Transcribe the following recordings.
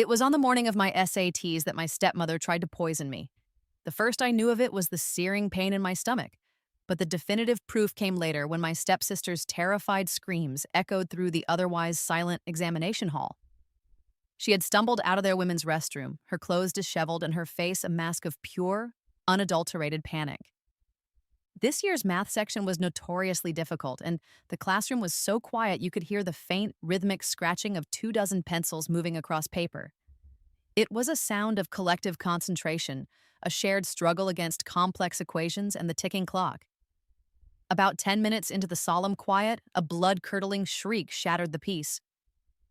It was on the morning of my SATs that my stepmother tried to poison me. The first I knew of it was the searing pain in my stomach, but the definitive proof came later when my stepsister's terrified screams echoed through the otherwise silent examination hall. She had stumbled out of their women's restroom, her clothes disheveled and her face a mask of pure, unadulterated panic. This year's math section was notoriously difficult, and the classroom was so quiet you could hear the faint, rhythmic scratching of 24 pencils moving across paper. It was a sound of collective concentration, a shared struggle against complex equations and the ticking clock. About 10 minutes into the solemn quiet, a blood-curdling shriek shattered the peace.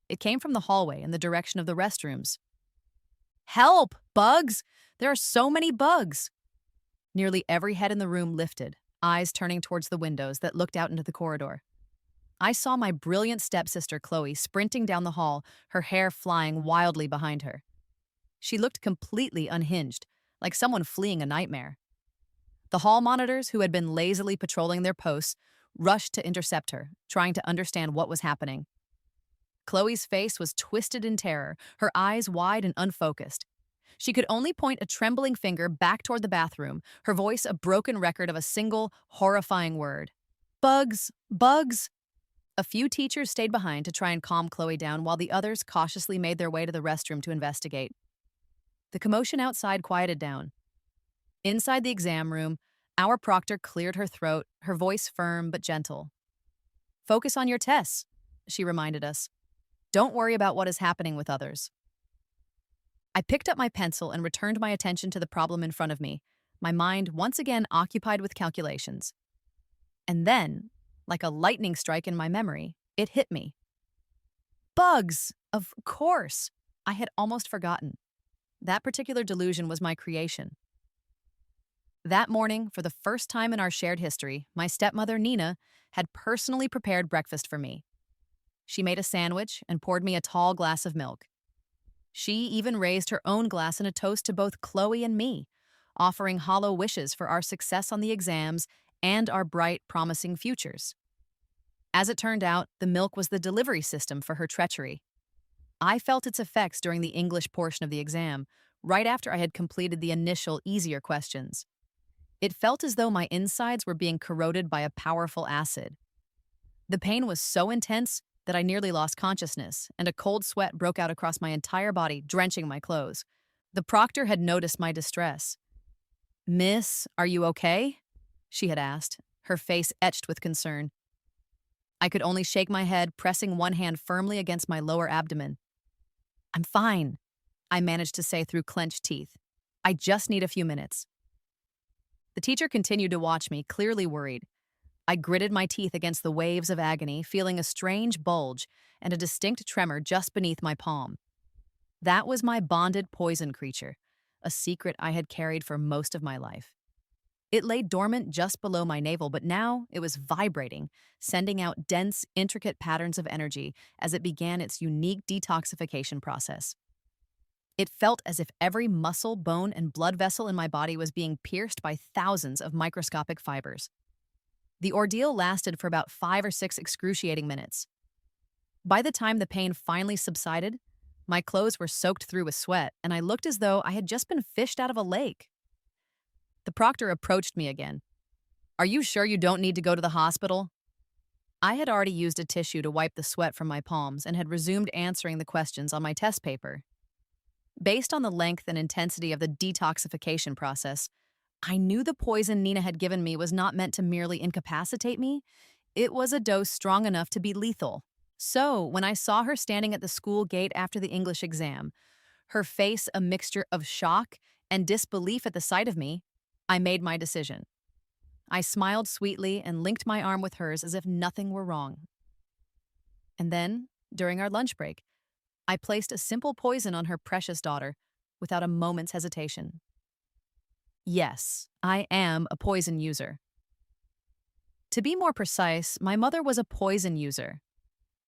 It came from the hallway in the direction of the restrooms. "Help! Bugs! There are so many bugs!" Nearly every head in the room lifted, eyes turning towards the windows that looked out into the corridor. I saw my brilliant stepsister Chloe sprinting down the hall, her hair flying wildly behind her. She looked completely unhinged, like someone fleeing a nightmare. The hall monitors, who had been lazily patrolling their posts, rushed to intercept her, trying to understand what was happening. Chloe's face was twisted in terror, her eyes wide and unfocused. She could only point a trembling finger back toward the bathroom, her voice a broken record of a single, horrifying word. "Bugs! Bugs!" A few teachers stayed behind to try and calm Chloe down while the others cautiously made their way to the restroom to investigate. The commotion outside quieted down. Inside the exam room, our proctor cleared her throat, her voice firm but gentle. "Focus on your tests," she reminded us. "Don't worry about what is happening with others." I picked up my pencil and returned my attention to the problem in front of me, my mind once again occupied with calculations. And then, like a lightning strike in my memory, it hit me. Bugs! Of course! I had almost forgotten. That particular delusion was my creation. That morning, for the first time in our shared history, my stepmother, Nina, had personally prepared breakfast for me. She made a sandwich and poured me a tall glass of milk. She even raised her own glass in a toast to both Chloe and me, offering hollow wishes for our success on the exams and our bright, promising futures. As it turned out, the milk was the delivery system for her treachery. I felt its effects during the English portion of the exam, right after I had completed the initial, easier questions. It felt as though my insides were being corroded by a powerful acid. The pain was so intense that I nearly lost consciousness, and a cold sweat broke out across my entire body, drenching my clothes. The proctor had noticed my distress. "Miss, are you okay?" she had asked, her face etched with concern. I could only shake my head, pressing one hand firmly against my lower abdomen. "I'm fine," I managed to say through clenched teeth. "I just need a few minutes." The teacher continued to watch me, clearly worried. I gritted my teeth against the waves of agony, feeling a strange bulge and a distinct tremor just beneath my palm. That was my bonded poison creature, a secret I had carried for most of my life. It lay dormant just below my navel, but now it was vibrating, sending out dense, intricate patterns of energy as it began its unique detoxification process. It felt as if every muscle, bone, and blood vessel in my body was being pierced by thousands of microscopic fibers. The ordeal lasted for about 5 or 6 excruciating minutes. By the time the pain finally subsided, my clothes were soaked through with sweat, and I looked as though I had just been fished out of a lake. The proctor approached me again. "Are you sure you don't need to go to the hospital?" I had already used a tissue to wipe the sweat from my palms and had resumed answering the questions on my test paper. Based on the length and intensity of the detoxification process, I knew the poison Nina had given me was not meant to merely incapacitate me. It was a dose strong enough to be lethal. So, when I saw her standing at the school gate after the English exam, her face a mixture of shock and disbelief at the sight of me, I made my decision. I smiled sweetly and linked my arm with hers as if nothing were wrong. And then, during our lunch break, I placed a simple poison on her precious daughter without a moment's hesitation. Yes, I am a poison user. To be more precise, my mother was a poison user.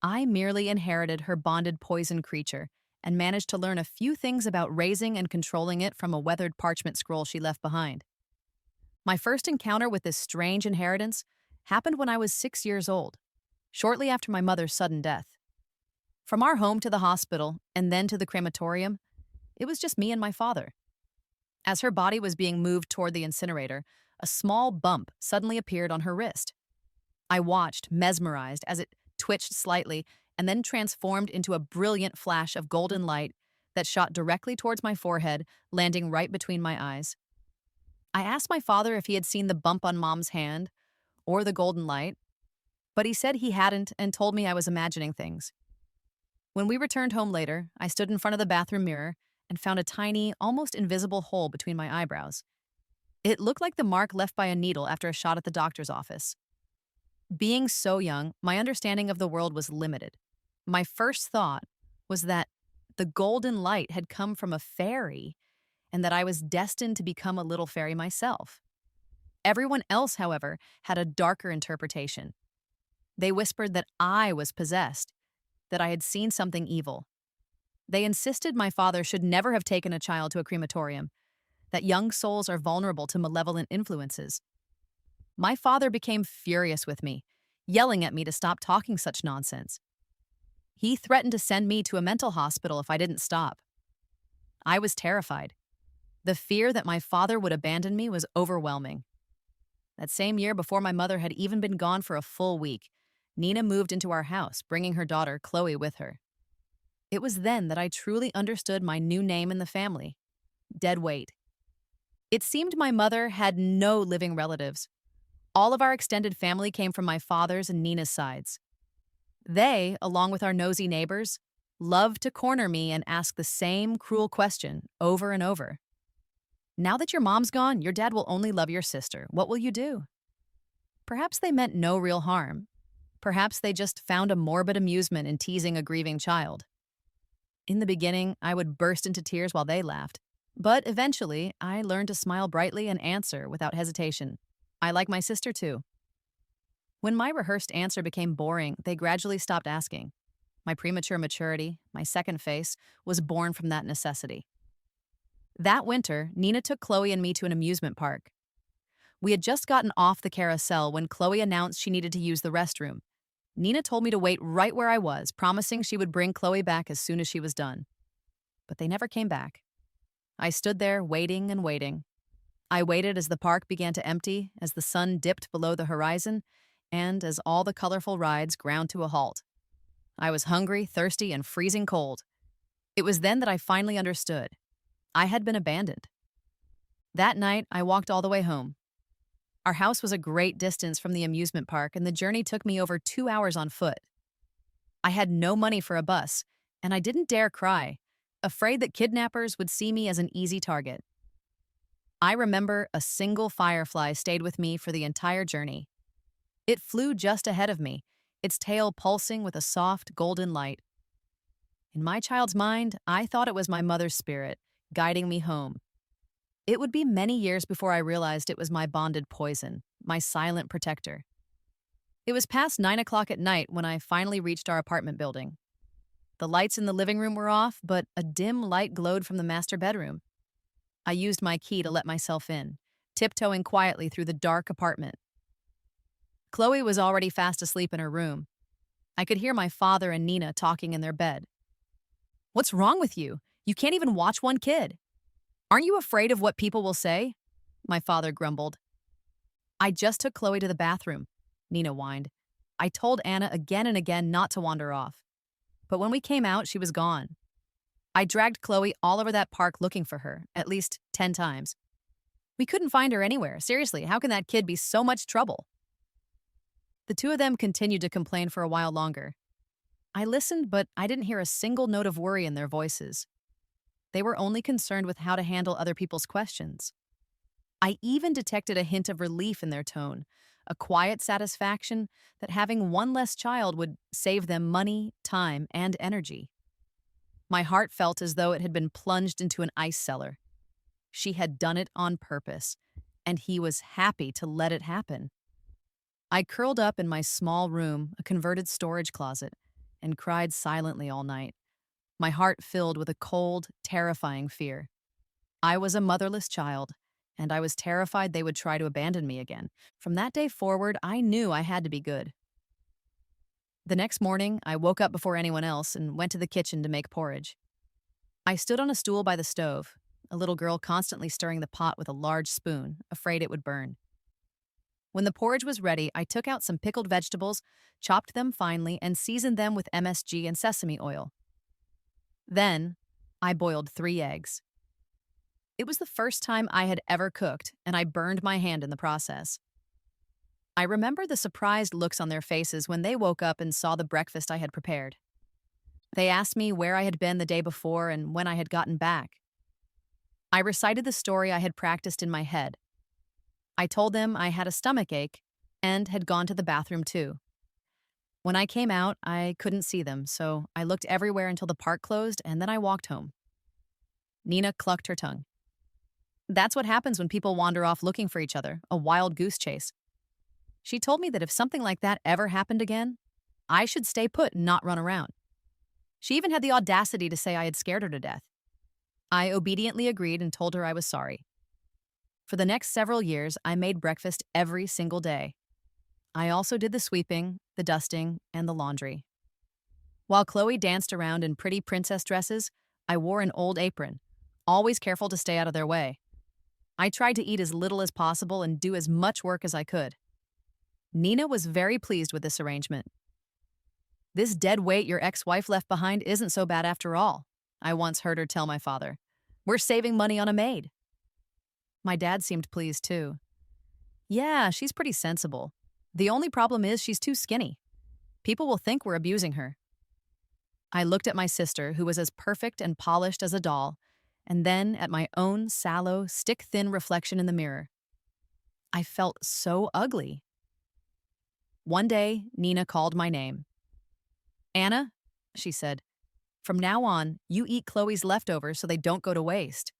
I merely inherited her bonded poison creature and managed to learn a few things about raising and controlling it from a weathered parchment scroll she left behind. My first encounter with this strange inheritance happened when I was 6 years old, shortly after my mother's sudden death. From our home to the hospital and then to the crematorium, it was just me and my father. As her body was being moved toward the incinerator, a small bump suddenly appeared on her wrist. I watched, mesmerized, as it twitched slightly and then transformed into a brilliant flash of golden light that shot directly towards my forehead, landing right between my eyes. I asked my father if he had seen the bump on Mom's hand or the golden light, but he said he hadn't and told me I was imagining things. When we returned home later, I stood in front of the bathroom mirror and found a tiny, almost invisible hole between my eyebrows. It looked like the mark left by a needle after a shot at the doctor's office. Being so young, my understanding of the world was limited. My first thought was that the golden light had come from a fairy and that I was destined to become a little fairy myself. Everyone else, however, had a darker interpretation. They whispered that I was possessed, that I had seen something evil. They insisted my father should never have taken a child to a crematorium, that young souls are vulnerable to malevolent influences. My father became furious with me, yelling at me to stop talking such nonsense. He threatened to send me to a mental hospital if I didn't stop. I was terrified. The fear that my father would abandon me was overwhelming. That same year, before my mother had even been gone for a full week, Nina moved into our house, bringing her daughter, Chloe, with her. It was then that I truly understood my new name in the family, dead weight. It seemed my mother had no living relatives. All of our extended family came from my father's and Nina's sides. They, along with our nosy neighbors, loved to corner me and ask the same cruel question over and over. Now that your mom's gone, your dad will only love your sister. What will you do? Perhaps they meant no real harm. Perhaps they just found a morbid amusement in teasing a grieving child. In the beginning, I would burst into tears while they laughed. But eventually, I learned to smile brightly and answer without hesitation. I like my sister too. When my rehearsed answer became boring, they gradually stopped asking. My premature maturity, my second face, was born from that necessity. That winter, Nina took Chloe and me to an amusement park. We had just gotten off the carousel when Chloe announced she needed to use the restroom. Nina told me to wait right where I was, promising she would bring Chloe back as soon as she was done. But they never came back. I stood there waiting and waiting. I waited as the park began to empty, as the sun dipped below the horizon, and as all the colorful rides ground to a halt. I was hungry, thirsty, and freezing cold. It was then that I finally understood. I had been abandoned. That night, I walked all the way home. Our house was a great distance from the amusement park, and the journey took me over 2 hours on foot. I had no money for a bus, and I didn't dare cry, afraid that kidnappers would see me as an easy target. I remember a single firefly stayed with me for the entire journey. It flew just ahead of me, its tail pulsing with a soft, golden light. In my child's mind, I thought it was my mother's spirit, guiding me home. It would be many years before I realized it was my bonded poison, my silent protector. It was past 9 o'clock at night when I finally reached our apartment building. The lights in the living room were off, but a dim light glowed from the master bedroom. I used my key to let myself in, tiptoeing quietly through the dark apartment. Chloe was already fast asleep in her room. I could hear my father and Nina talking in their bed. "What's wrong with you? You can't even watch one kid. Aren't you afraid of what people will say?" My father grumbled. "I just took Chloe to the bathroom," Nina whined. "I told Anna again and again not to wander off. But when we came out, she was gone. I dragged Chloe all over that park looking for her, at least 10 times. We couldn't find her anywhere. Seriously, how can that kid be so much trouble?" The two of them continued to complain for a while longer. I listened, but I didn't hear a single note of worry in their voices. They were only concerned with how to handle other people's questions. I even detected a hint of relief in their tone, a quiet satisfaction that having one less child would save them money, time, and energy. My heart felt as though it had been plunged into an ice cellar. She had done it on purpose, and he was happy to let it happen. I curled up in my small room, a converted storage closet, and cried silently all night, my heart filled with a cold, terrifying fear. I was a motherless child, and I was terrified they would try to abandon me again. From that day forward, I knew I had to be good. The next morning, I woke up before anyone else and went to the kitchen to make porridge. I stood on a stool by the stove, a little girl constantly stirring the pot with a large spoon, afraid it would burn. When the porridge was ready, I took out some pickled vegetables, chopped them finely, and seasoned them with MSG and sesame oil. Then, I boiled 3 eggs. It was the first time I had ever cooked, and I burned my hand in the process. I remember the surprised looks on their faces when they woke up and saw the breakfast I had prepared. They asked me where I had been the day before and when I had gotten back. I recited the story I had practiced in my head. I told them I had a stomach ache and had gone to the bathroom too. When I came out, I couldn't see them, so I looked everywhere until the park closed and then I walked home. Nina clucked her tongue. That's what happens when people wander off looking for each other, a wild goose chase. She told me that if something like that ever happened again, I should stay put and not run around. She even had the audacity to say I had scared her to death. I obediently agreed and told her I was sorry. For the next several years, I made breakfast every single day. I also did the sweeping, the dusting, and the laundry. While Chloe danced around in pretty princess dresses, I wore an old apron, always careful to stay out of their way. I tried to eat as little as possible and do as much work as I could. Nina was very pleased with this arrangement. "This dead weight your ex-wife left behind isn't so bad after all," I once heard her tell my father. "We're saving money on a maid." My dad seemed pleased too. "Yeah, she's pretty sensible. The only problem is she's too skinny. People will think we're abusing her." I looked at my sister, who was as perfect and polished as a doll, and then at my own sallow, stick-thin reflection in the mirror. I felt so ugly. One day, Nina called my name. "Anna," she said, "from now on, you eat Chloe's leftovers so they don't go to waste."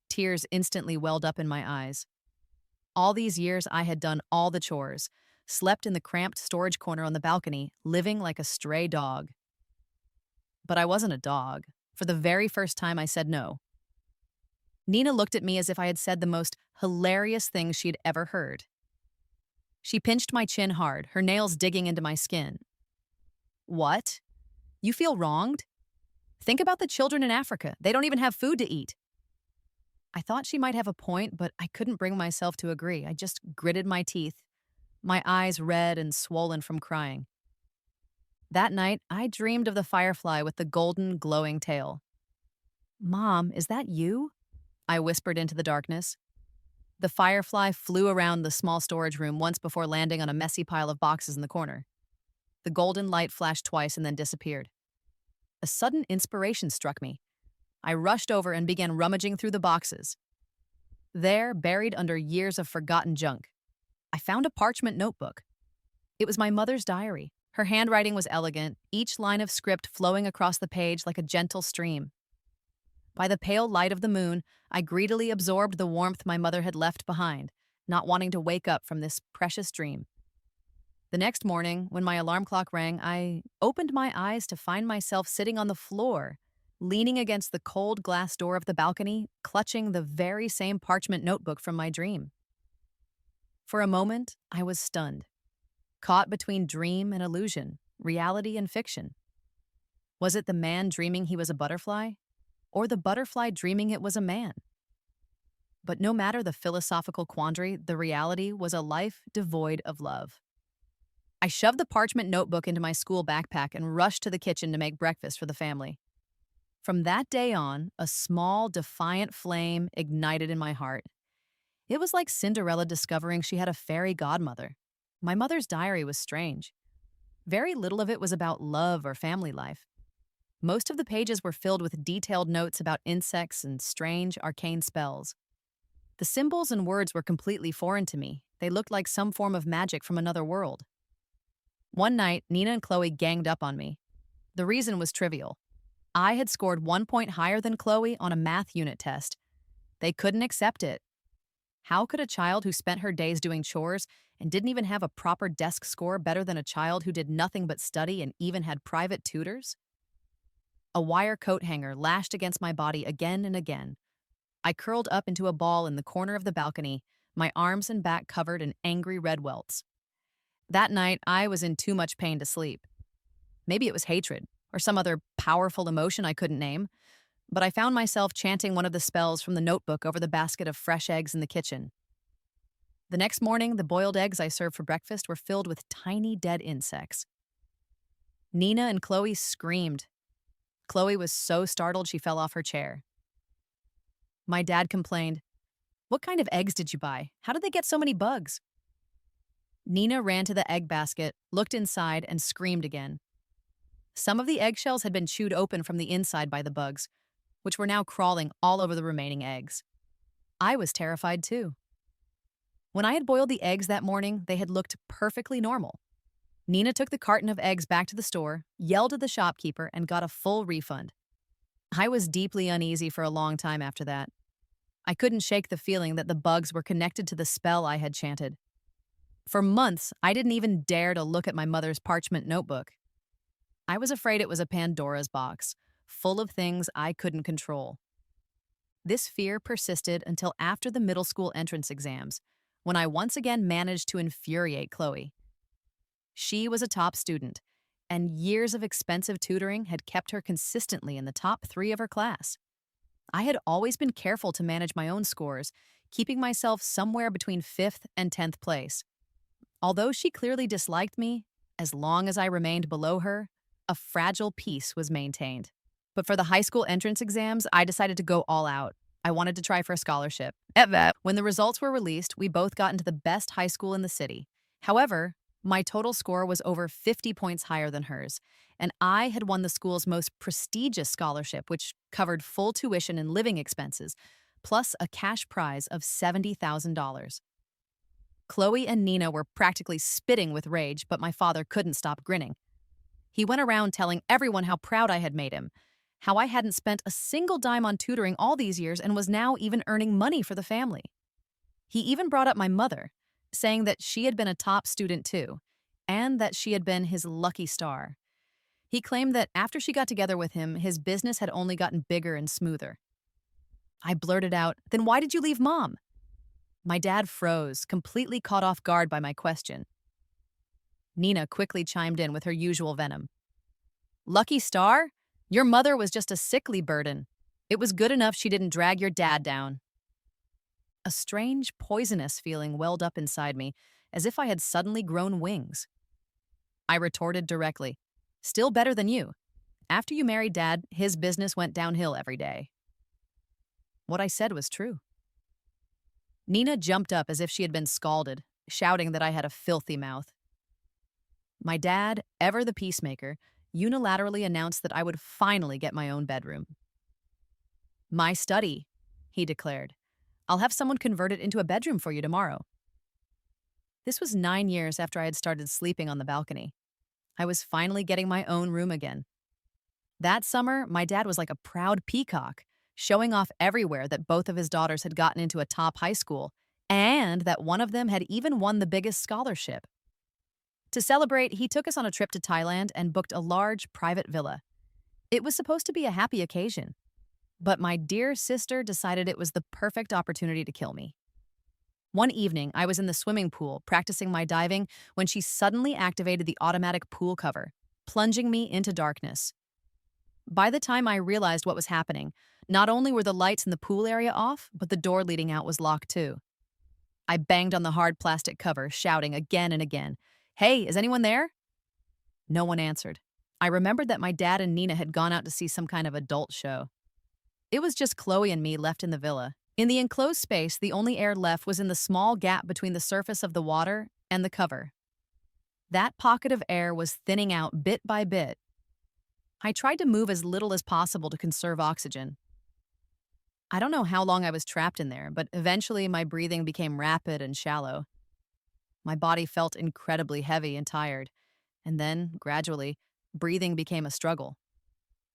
Tears instantly welled up in my eyes. All these years, I had done all the chores, slept in the cramped storage corner on the balcony, living like a stray dog. But I wasn't a dog. For the very first time, I said no. Nina looked at me as if I had said the most hilarious thing she had ever heard. She pinched my chin hard, her nails digging into my skin. "What? You feel wronged? Think about the children in Africa. They don't even have food to eat." I thought she might have a point, but I couldn't bring myself to agree. I just gritted my teeth, my eyes red and swollen from crying. That night, I dreamed of the firefly with the golden, glowing tail. "Mom, is that you?" I whispered into the darkness. The firefly flew around the small storage room once before landing on a messy pile of boxes in the corner. The golden light flashed twice and then disappeared. A sudden inspiration struck me. I rushed over and began rummaging through the boxes. There, buried under years of forgotten junk, I found a parchment notebook. It was my mother's diary. Her handwriting was elegant, each line of script flowing across the page like a gentle stream. By the pale light of the moon, I greedily absorbed the warmth my mother had left behind, not wanting to wake up from this precious dream. The next morning, when my alarm clock rang, I opened my eyes to find myself sitting on the floor, leaning against the cold glass door of the balcony, clutching the very same parchment notebook from my dream. For a moment, I was stunned, caught between dream and illusion, reality and fiction. Was it the man dreaming he was a butterfly, or the butterfly dreaming it was a man? But no matter the philosophical quandary, the reality was a life devoid of love. I shoved the parchment notebook into my school backpack and rushed to the kitchen to make breakfast for the family. From that day on, a small, defiant flame ignited in my heart. It was like Cinderella discovering she had a fairy godmother. My mother's diary was strange. Very little of it was about love or family life. Most of the pages were filled with detailed notes about insects and strange, arcane spells. The symbols and words were completely foreign to me. They looked like some form of magic from another world. One night, Nina and Chloe ganged up on me. The reason was trivial. I had scored 1 point higher than Chloe on a math unit test. They couldn't accept it. How could a child who spent her days doing chores and didn't even have a proper desk score better than a child who did nothing but study and even had private tutors? A wire coat hanger lashed against my body again and again. I curled up into a ball in the corner of the balcony, my arms and back covered in angry red welts. That night, I was in too much pain to sleep. Maybe it was hatred or some other powerful emotion I couldn't name, but I found myself chanting one of the spells from the notebook over the basket of fresh eggs in the kitchen. The next morning, the boiled eggs I served for breakfast were filled with tiny dead insects. Nina and Chloe screamed. Chloe was so startled she fell off her chair. My dad complained, "What kind of eggs did you buy? How did they get so many bugs?" Nina ran to the egg basket, looked inside, and screamed again. Some of the eggshells had been chewed open from the inside by the bugs, which were now crawling all over the remaining eggs. I was terrified too. When I had boiled the eggs that morning, they had looked perfectly normal. Nina took the carton of eggs back to the store, yelled at the shopkeeper, and got a full refund. I was deeply uneasy for a long time after that. I couldn't shake the feeling that the bugs were connected to the spell I had chanted. For months, I didn't even dare to look at my mother's parchment notebook. I was afraid it was a Pandora's box, full of things I couldn't control. This fear persisted until after the middle school entrance exams, when I once again managed to infuriate Chloe. She was a top student, and years of expensive tutoring had kept her consistently in the top 3 of her class. I had always been careful to manage my own scores, keeping myself somewhere between 5th and 10th place. Although she clearly disliked me, as long as I remained below her, a fragile peace was maintained. But for the high school entrance exams, I decided to go all out. I wanted to try for a scholarship. At that, when the results were released, we both got into the best high school in the city. However, my total score was over 50 points higher than hers, and I had won the school's most prestigious scholarship, which covered full tuition and living expenses, plus a cash prize of $70,000. Chloe and Nina were practically spitting with rage, but my father couldn't stop grinning. He went around telling everyone how proud I had made him, how I hadn't spent a single dime on tutoring all these years and was now even earning money for the family. He even brought up my mother, saying that she had been a top student too, and that she had been his lucky star. He claimed that after she got together with him, his business had only gotten bigger and smoother. I blurted out, "Then why did you leave Mom?" My dad froze, completely caught off guard by my question. Nina quickly chimed in with her usual venom. "Lucky star? Your mother was just a sickly burden. It was good enough she didn't drag your dad down." A strange, poisonous feeling welled up inside me, as if I had suddenly grown wings. I retorted directly, "Still better than you. After you married Dad, his business went downhill every day." What I said was true. Nina jumped up as if she had been scalded, shouting that I had a filthy mouth. My dad, ever the peacemaker, unilaterally announced that I would finally get my own bedroom. "My study," he declared. "I'll have someone convert it into a bedroom for you tomorrow." This was 9 years after I had started sleeping on the balcony. I was finally getting my own room again. That summer, my dad was like a proud peacock, showing off everywhere that both of his daughters had gotten into a top high school, and that one of them had even won the biggest scholarship. To celebrate, he took us on a trip to Thailand and booked a large private villa. It was supposed to be a happy occasion, but my dear sister decided it was the perfect opportunity to kill me. One evening, I was in the swimming pool practicing my diving when she suddenly activated the automatic pool cover, plunging me into darkness. By the time I realized what was happening, not only were the lights in the pool area off, but the door leading out was locked too. I banged on the hard plastic cover, shouting again and again, "Hey, is anyone there?" No one answered. I remembered that my dad and Nina had gone out to see some kind of adult show. It was just Chloe and me left in the villa. In the enclosed space, the only air left was in the small gap between the surface of the water and the cover. That pocket of air was thinning out bit by bit. I tried to move as little as possible to conserve oxygen. I don't know how long I was trapped in there, but eventually my breathing became rapid and shallow. My body felt incredibly heavy and tired, and then, gradually, breathing became a struggle.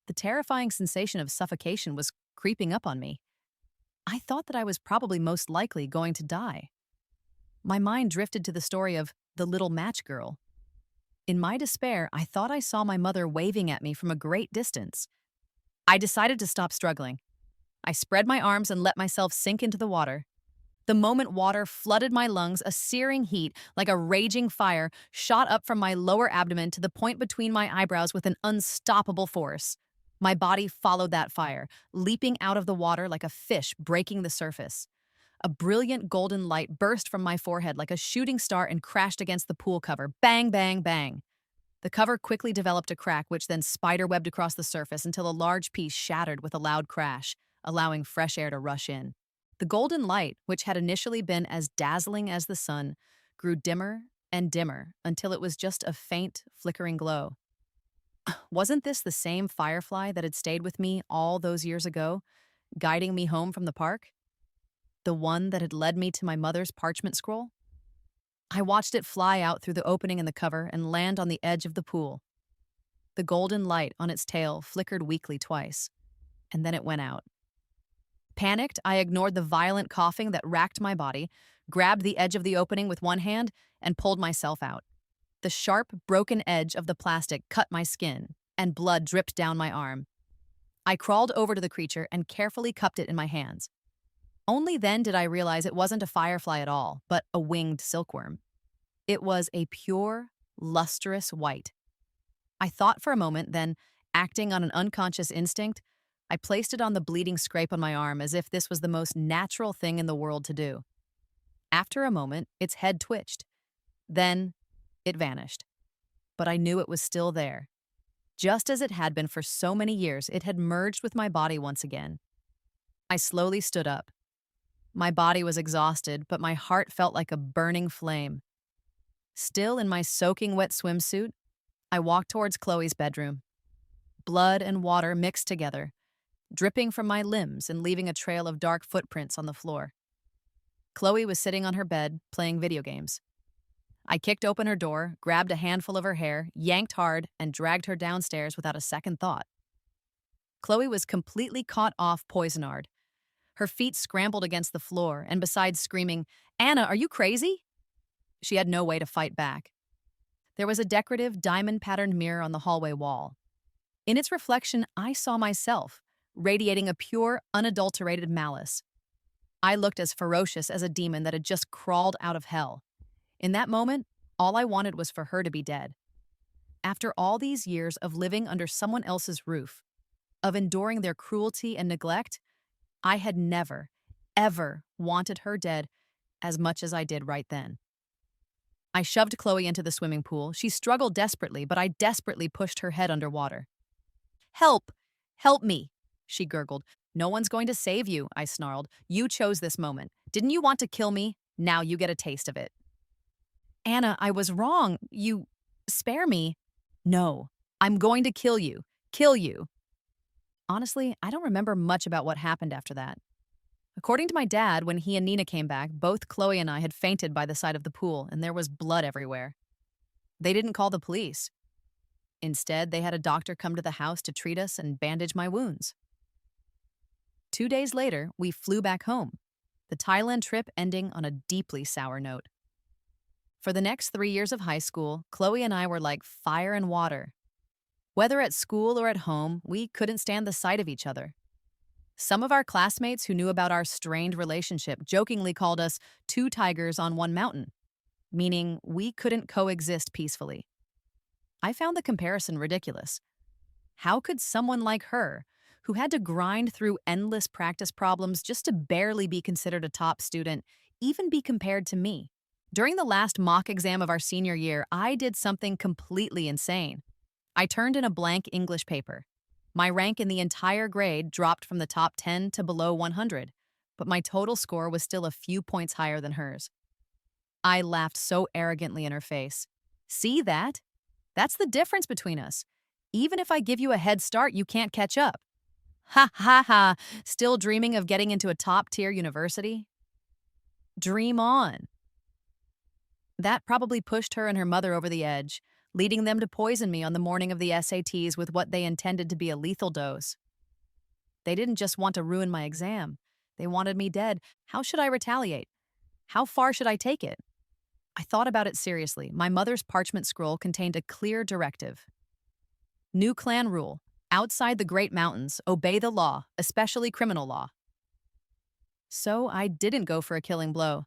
The terrifying sensation of suffocation was creeping up on me. I thought that I was probably most likely going to die. My mind drifted to the story of the little match girl. In my despair, I thought I saw my mother waving at me from a great distance. I decided to stop struggling. I spread my arms and let myself sink into the water. The moment water flooded my lungs, a searing heat, like a raging fire, shot up from my lower abdomen to the point between my eyebrows with an unstoppable force. My body followed that fire, leaping out of the water like a fish breaking the surface. A brilliant golden light burst from my forehead like a shooting star and crashed against the pool cover. Bang, bang, bang. The cover quickly developed a crack, which then spiderwebbed across the surface until a large piece shattered with a loud crash, allowing fresh air to rush in. The golden light, which had initially been as dazzling as the sun, grew dimmer and dimmer until it was just a faint, flickering glow. Wasn't this the same firefly that had stayed with me all those years ago, guiding me home from the park? The one that had led me to my mother's parchment scroll? I watched it fly out through the opening in the cover and land on the edge of the pool. The golden light on its tail flickered weakly twice, and then it went out. Panicked, I ignored the violent coughing that racked my body, grabbed the edge of the opening with one hand, and pulled myself out. The sharp, broken edge of the plastic cut my skin, and blood dripped down my arm. I crawled over to the creature and carefully cupped it in my hands. Only then did I realize it wasn't a firefly at all, but a winged silkworm. It was a pure, lustrous white. I thought for a moment, then, acting on an unconscious instinct, I placed it on the bleeding scrape on my arm as if this was the most natural thing in the world to do. After a moment, its head twitched. Then, it vanished. But I knew it was still there. Just as it had been for so many years, it had merged with my body once again. I slowly stood up. My body was exhausted, but my heart felt like a burning flame. Still in my soaking wet swimsuit, I walked towards Chloe's bedroom. Blood and water mixed together, dripping from my limbs and leaving a trail of dark footprints on the floor. Chloe was sitting on her bed, playing video games. I kicked open her door, grabbed a handful of her hair, yanked hard, and dragged her downstairs without a second thought. Chloe was completely caught off poisonard. Her feet scrambled against the floor, and besides screaming, "Anna, are you crazy?" she had no way to fight back. There was a decorative, diamond-patterned mirror on the hallway wall. In its reflection, I saw myself, radiating a pure, unadulterated malice. I looked as ferocious as a demon that had just crawled out of hell. In that moment, all I wanted was for her to be dead. After all these years of living under someone else's roof, of enduring their cruelty and neglect, I had never, ever wanted her dead as much as I did right then. I shoved Chloe into the swimming pool. She struggled desperately, but I desperately pushed her head underwater. "Help! Help me!" she gurgled. "No one's going to save you," I snarled. "You chose this moment. Didn't you want to kill me? Now you get a taste of it." "Anna, I was wrong. Spare me." "No, I'm going to kill you. Kill you." Honestly, I don't remember much about what happened after that. According to my dad, when he and Nina came back, both Chloe and I had fainted by the side of the pool, and there was blood everywhere. They didn't call the police. Instead, they had a doctor come to the house to treat us and bandage my wounds. 2 days later, we flew back home, the Thailand trip ending on a deeply sour note. For the next 3 years of high school, Chloe and I were like fire and water. Whether at school or at home, we couldn't stand the sight of each other. Some of our classmates who knew about our strained relationship jokingly called us two tigers on one mountain, meaning we couldn't coexist peacefully. I found the comparison ridiculous. How could someone like her, who had to grind through endless practice problems just to barely be considered a top student, even be compared to me? During the last mock exam of our senior year, I did something completely insane. I turned in a blank English paper. My rank in the entire grade dropped from the top 10 to below 100, but my total score was still a few points higher than hers. I laughed so arrogantly in her face. "See that? That's the difference between us. Even if I give you a head start, you can't catch up." Ha ha ha, still dreaming of getting into a top-tier university? Dream on. That probably pushed her and her mother over the edge, leading them to poison me on the morning of the SATs with what they intended to be a lethal dose. They didn't just want to ruin my exam. They wanted me dead. How should I retaliate? How far should I take it? I thought about it seriously. My mother's parchment scroll contained a clear directive. New clan rule. Outside the Great Mountains, obey the law, especially criminal law. So I didn't go for a killing blow.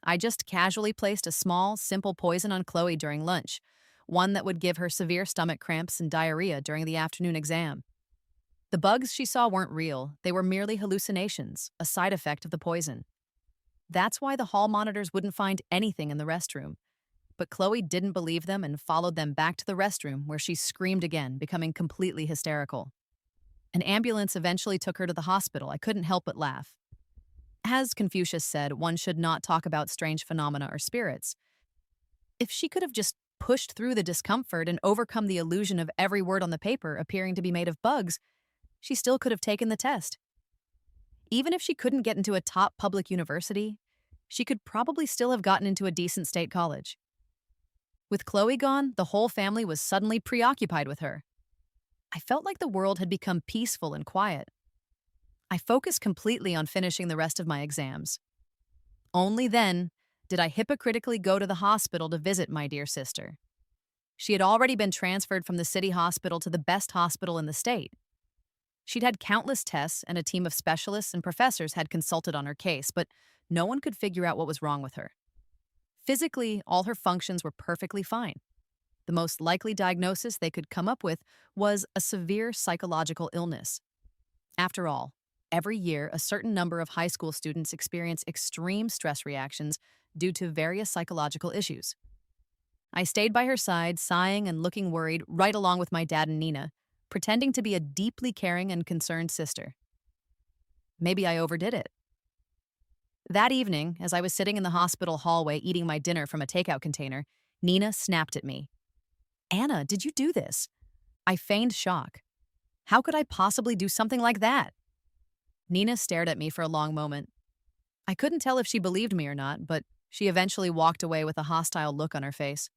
I just casually placed a small, simple poison on Chloe during lunch, one that would give her severe stomach cramps and diarrhea during the afternoon exam. The bugs she saw weren't real, they were merely hallucinations, a side effect of the poison. That's why the hall monitors wouldn't find anything in the restroom. But Chloe didn't believe them and followed them back to the restroom where she screamed again, becoming completely hysterical. An ambulance eventually took her to the hospital. I couldn't help but laugh. As Confucius said, one should not talk about strange phenomena or spirits. If she could have just pushed through the discomfort and overcome the illusion of every word on the paper appearing to be made of bugs, she still could have taken the test. Even if she couldn't get into a top public university, she could probably still have gotten into a decent state college. With Chloe gone, the whole family was suddenly preoccupied with her. I felt like the world had become peaceful and quiet. I focused completely on finishing the rest of my exams. Only then did I hypocritically go to the hospital to visit my dear sister. She had already been transferred from the city hospital to the best hospital in the state. She'd had countless tests, and a team of specialists and professors had consulted on her case, but no one could figure out what was wrong with her. Physically, all her functions were perfectly fine. The most likely diagnosis they could come up with was a severe psychological illness. After all, every year, a certain number of high school students experience extreme stress reactions due to various psychological issues. I stayed by her side, sighing and looking worried, right along with my dad and Nina, pretending to be a deeply caring and concerned sister. Maybe I overdid it. That evening, as I was sitting in the hospital hallway eating my dinner from a takeout container, Nina snapped at me. "Anna, did you do this?" I feigned shock. How could I possibly do something like that? Nina stared at me for a long moment. I couldn't tell if she believed me or not, but she eventually walked away with a hostile look on her face.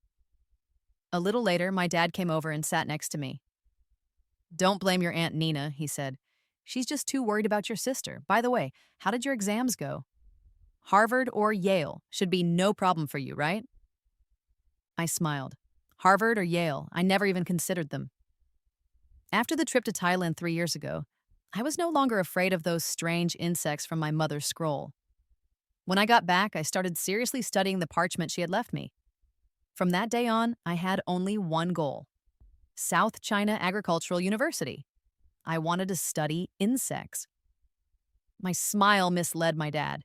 A little later, my dad came over and sat next to me. "Don't blame your Aunt Nina," he said. "She's just too worried about your sister. By the way, how did your exams go? Harvard or Yale should be no problem for you, right?" I smiled. Harvard or Yale, I never even considered them. After the trip to Thailand 3 years ago, I was no longer afraid of those strange insects from my mother's scroll. When I got back, I started seriously studying the parchment she had left me. From that day on, I had only one goal: South China Agricultural University. I wanted to study insects. My smile misled my dad.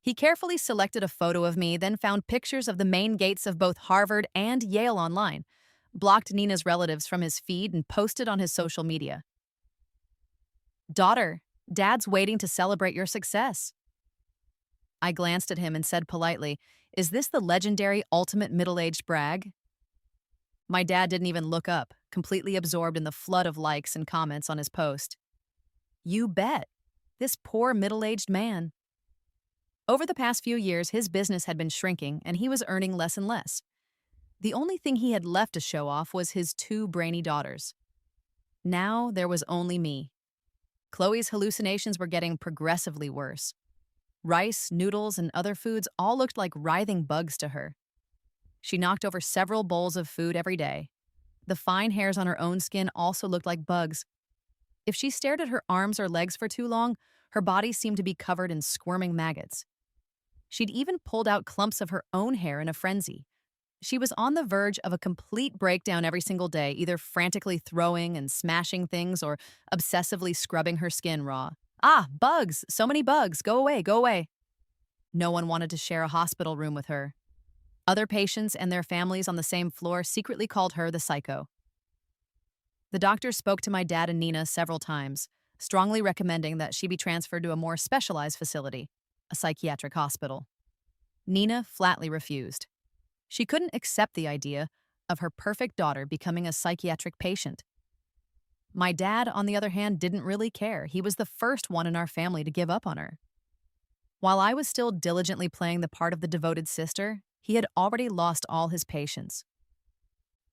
He carefully selected a photo of me, then found pictures of the main gates of both Harvard and Yale online, blocked Nina's relatives from his feed, and posted on his social media. "Daughter, Dad's waiting to celebrate your success." I glanced at him and said politely, "Is this the legendary ultimate middle-aged brag?" My dad didn't even look up, completely absorbed in the flood of likes and comments on his post. You bet. This poor middle-aged man. Over the past few years, his business had been shrinking, and he was earning less and less. The only thing he had left to show off was his 2 brainy daughters. Now there was only me. Chloe's hallucinations were getting progressively worse. Rice, noodles, and other foods all looked like writhing bugs to her. She knocked over several bowls of food every day. The fine hairs on her own skin also looked like bugs. If she stared at her arms or legs for too long, her body seemed to be covered in squirming maggots. She'd even pulled out clumps of her own hair in a frenzy. She was on the verge of a complete breakdown every single day, either frantically throwing and smashing things or obsessively scrubbing her skin raw. "Ah, bugs! So many bugs! Go away, go away!" No one wanted to share a hospital room with her. Other patients and their families on the same floor secretly called her the psycho. The doctor spoke to my dad and Nina several times, strongly recommending that she be transferred to a more specialized facility, a psychiatric hospital. Nina flatly refused. She couldn't accept the idea of her perfect daughter becoming a psychiatric patient. My dad, on the other hand, didn't really care. He was the first one in our family to give up on her. While I was still diligently playing the part of the devoted sister, he had already lost all his patience.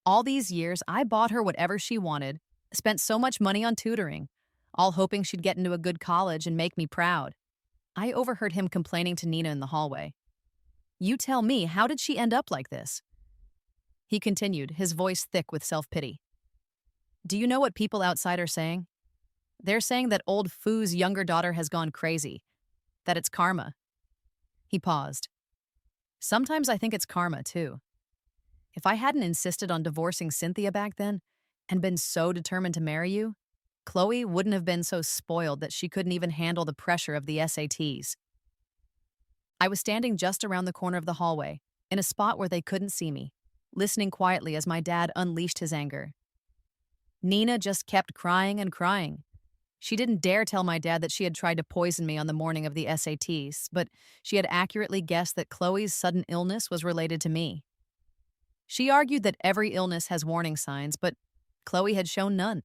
All these years, I bought her whatever she wanted, spent so much money on tutoring, all hoping she'd get into a good college and make me proud. I overheard him complaining to Nina in the hallway. "You tell me, how did she end up like this?" He continued, his voice thick with self-pity. "Do you know what people outside are saying? They're saying that old Foo's younger daughter has gone crazy. that it's karma. He paused. Sometimes I think it's karma, too. If I hadn't insisted on divorcing Cynthia back then and been so determined to marry you, Chloe wouldn't have been so spoiled that she couldn't even handle the pressure of the SATs. I was standing just around the corner of the hallway, in a spot where they couldn't see me, listening quietly as my dad unleashed his anger. Nina just kept crying and crying. She didn't dare tell my dad that she had tried to poison me on the morning of the SATs, but she had accurately guessed that Chloe's sudden illness was related to me. She argued that every illness has warning signs, but Chloe had shown none.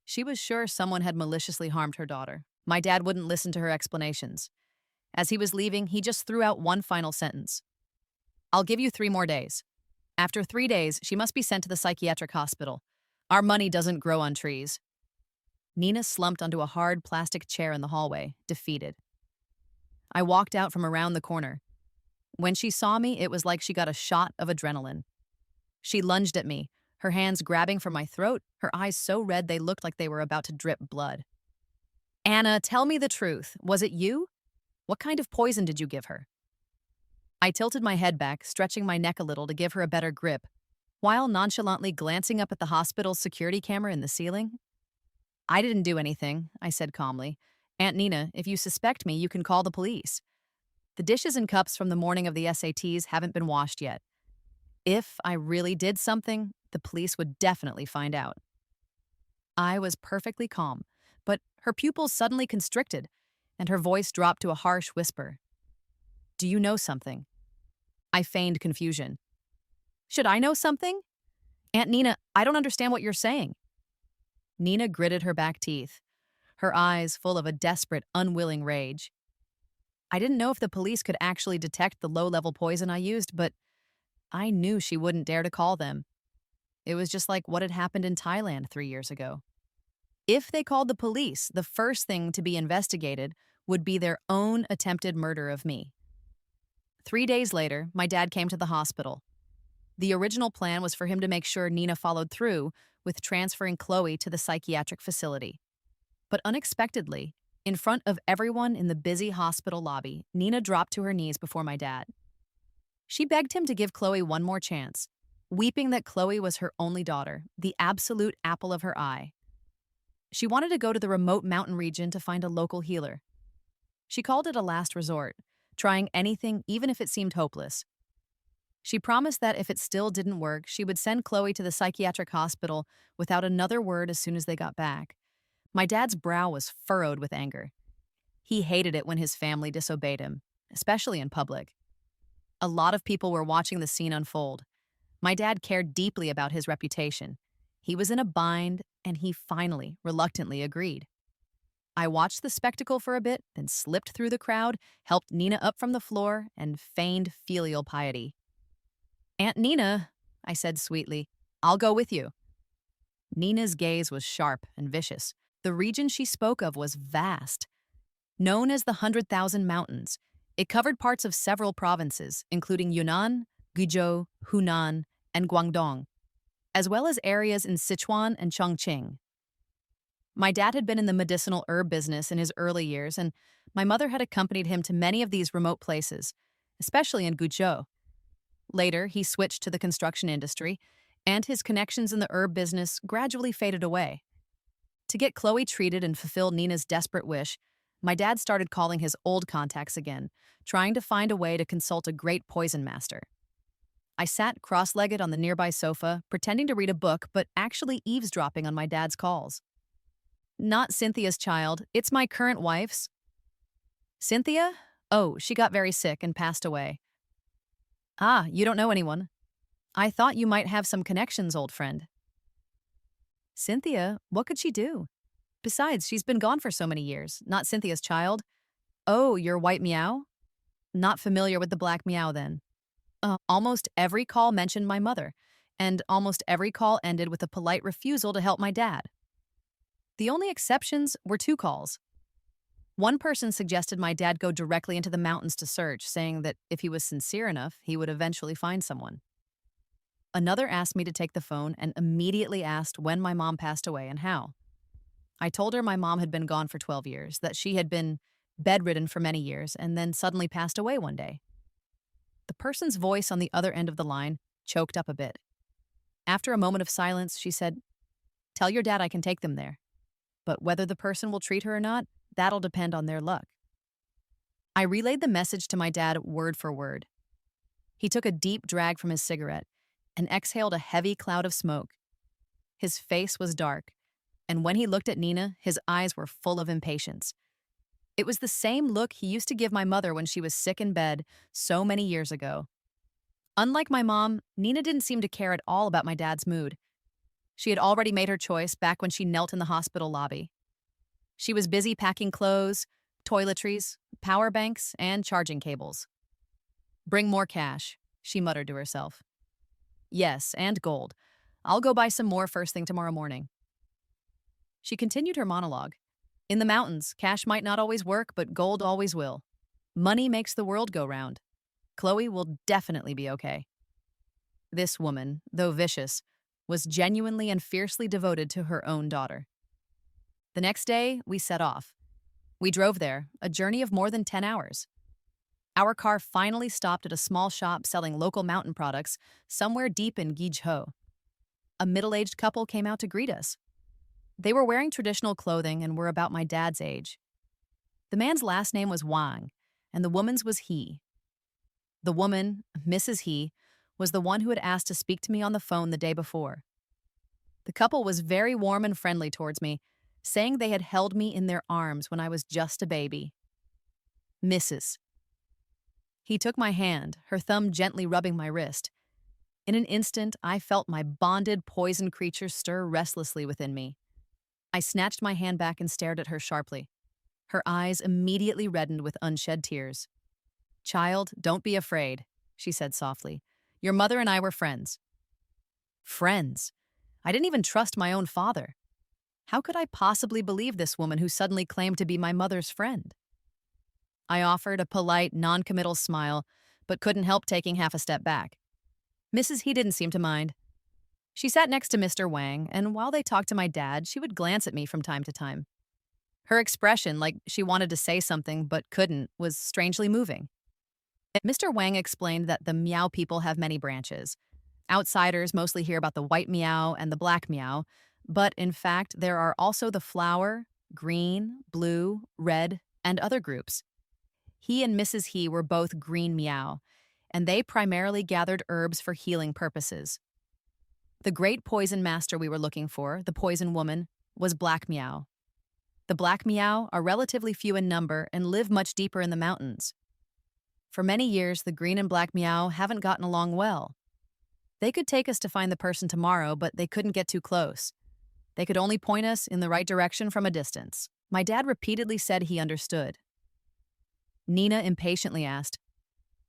She was sure someone had maliciously harmed her daughter. My dad wouldn't listen to her explanations. As he was leaving, he just threw out one final sentence. I'll give you 3 more days. After 3 days, she must be sent to the psychiatric hospital. Our money doesn't grow on trees. Nina slumped onto a hard plastic chair in the hallway, defeated. I walked out from around the corner. When she saw me, it was like she got a shot of adrenaline. She lunged at me, her hands grabbing for my throat, her eyes so red they looked like they were about to drip blood. Anna, tell me the truth. Was it you? What kind of poison did you give her? I tilted my head back, stretching my neck a little to give her a better grip, while nonchalantly glancing up at the hospital's security camera in the ceiling. I didn't do anything, I said calmly. Aunt Nina, if you suspect me, you can call the police. The dishes and cups from the morning of the SATs haven't been washed yet. If I really did something, the police would definitely find out. I was perfectly calm, but her pupils suddenly constricted, and her voice dropped to a harsh whisper. Do you know something? I feigned confusion. Should I know something? Aunt Nina, I don't understand what you're saying. Nina gritted her back teeth, her eyes full of a desperate, unwilling rage. I didn't know if the police could actually detect the low-level poison I used, but I knew she wouldn't dare to call them. It was just like what had happened in Thailand 3 years ago. If they called the police, the first thing to be investigated would be their own attempted murder of me. 3 days later, my dad came to the hospital. The original plan was for him to make sure Nina followed through with transferring Chloe to the psychiatric facility. But unexpectedly, in front of everyone in the busy hospital lobby, Nina dropped to her knees before my dad. She begged him to give Chloe one more chance, weeping that Chloe was her only daughter, the absolute apple of her eye. She wanted to go to the remote mountain region to find a local healer. She called it a last resort, trying anything even if it seemed hopeless. She promised that if it still didn't work, she would send Chloe to the psychiatric hospital without another word as soon as they got back. My dad's brow was furrowed with anger. He hated it when his family disobeyed him, especially in public. A lot of people were watching the scene unfold. My dad cared deeply about his reputation. He was in a bind, and he finally, reluctantly agreed. I watched the spectacle for a bit, then slipped through the crowd, helped Nina up from the floor, and feigned filial piety. Aunt Nina, I said sweetly, I'll go with you. Nina's gaze was sharp and vicious. The region she spoke of was vast. Known as the 100,000 Mountains, it covered parts of several provinces, including Yunnan, Guizhou, Hunan, and Guangdong, as well as areas in Sichuan and Chongqing. My dad had been in the medicinal herb business in his early years, and my mother had accompanied him to many of these remote places, especially in Guizhou. Later, he switched to the construction industry, and his connections in the herb business gradually faded away. To get Chloe treated and fulfill Nina's desperate wish, my dad started calling his old contacts again, trying to find a way to consult a great poison master. I sat cross-legged on the nearby sofa, pretending to read a book, but actually eavesdropping on my dad's calls. Not Cynthia's child, it's my current wife's. Cynthia? Oh, she got very sick and passed away. Ah, you don't know anyone. I thought you might have some connections, old friend. Cynthia, what could she do? Besides, she's been gone for so many years, not Cynthia's child. Oh, your white meow? Not familiar with the black meow then. Almost every call mentioned my mother, and almost every call ended with a polite refusal to help my dad. The only exceptions were 2 calls. One person suggested my dad go directly into the mountains to search, saying that if he was sincere enough, he would eventually find someone. Another asked me to take the phone and immediately asked when my mom passed away and how. I told her my mom had been gone for 12 years, that she had been bedridden for many years, and then suddenly passed away one day. The person's voice on the other end of the line choked up a bit. After a moment of silence, she said, "Tell your dad I can take them there. But whether the person will treat her or not, that'll depend on their luck." I relayed the message to my dad word for word. He took a deep drag from his cigarette and exhaled a heavy cloud of smoke. His face was dark, and when he looked at Nina, his eyes were full of impatience. It was the same look he used to give my mother when she was sick in bed so many years ago. Unlike my mom, Nina didn't seem to care at all about my dad's mood. She had already made her choice back when she knelt in the hospital lobby. She was busy packing clothes, toiletries, power banks, and charging cables. "Bring more cash," she muttered to herself. "Yes, and gold. I'll go buy some more first thing tomorrow morning." She continued her monologue. "In the mountains, cash might not always work, but gold always will. Money makes the world go round. Chloe will definitely be okay." This woman, though vicious, was genuinely and fiercely devoted to her own daughter. The next day, we set off. We drove there, a journey of more than 10 hours. Our car finally stopped at a small shop selling local mountain products somewhere deep in Guizhou. A middle-aged couple came out to greet us. They were wearing traditional clothing and were about my dad's age. The man's last name was Wang, and the woman's was He. The woman, Mrs. He, was the one who had asked to speak to me on the phone the day before. The couple was very warm and friendly towards me, saying they had held me in their arms when I was just a baby. "Mrs." He took my hand, her thumb gently rubbing my wrist. In an instant, I felt my bonded poison creature stir restlessly within me. I snatched my hand back and stared at her sharply. Her eyes immediately reddened with unshed tears. "Child, don't be afraid," she said softly. "Your mother and I were friends." Friends? I didn't even trust my own father. How could I possibly believe this woman who suddenly claimed to be my mother's friend? I offered a polite, non-committal smile, but couldn't help taking half a step back. Mrs. He didn't seem to mind. She sat next to Mr. Wang, and while they talked to my dad, she would glance at me from time to time. Her expression, like she wanted to say something but couldn't, was strangely moving. Mr. Wang explained that the meow people have many branches. Outsiders mostly hear about the white meow and the black meow, but in fact, there are also the flower, green, blue, red, and other groups. He and Mrs. He were both green meow, and they primarily gathered herbs for healing purposes. The great poison master we were looking for, the poison woman, was black meow. The black meow are relatively few in number and live much deeper in the mountains. For many years, the green and black meow haven't gotten along well. They could take us to find the person tomorrow, but they couldn't get too close. They could only point us in the right direction from a distance. My dad repeatedly said he understood. Nina impatiently asked,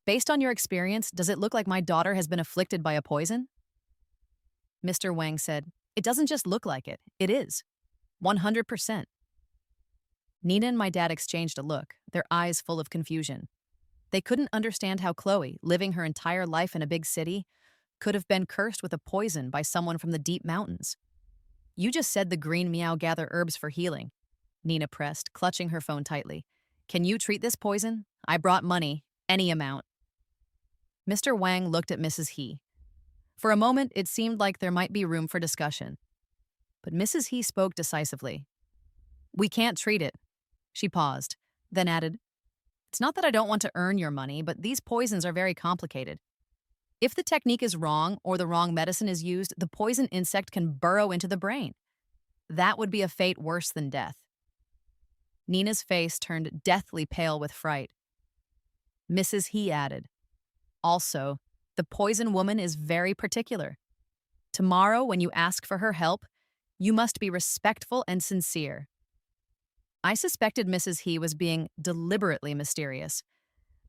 "Based on your experience, does it look like my daughter has been afflicted by a poison?" Mr. Wang said, "It doesn't just look like it. It is. 100%. Nina and my dad exchanged a look, their eyes full of confusion. They couldn't understand how Chloe, living her entire life in a big city, could have been cursed with a poison by someone from the deep mountains. "You just said the green meow gather herbs for healing," Nina pressed, clutching her phone tightly. "Can you treat this poison? I brought money, any amount." Mr. Wang looked at Mrs. He. For a moment, it seemed like there might be room for discussion. But Mrs. He spoke decisively. "We can't treat it." She paused, then added, "It's not that I don't want to earn your money, but these poisons are very complicated. If the technique is wrong or the wrong medicine is used, the poison insect can burrow into the brain. That would be a fate worse than death." Nina's face turned deathly pale with fright. Mrs. He added, "Also, the poison woman is very particular. Tomorrow, when you ask for her help, you must be respectful and sincere." I suspected Mrs. He was being deliberately mysterious.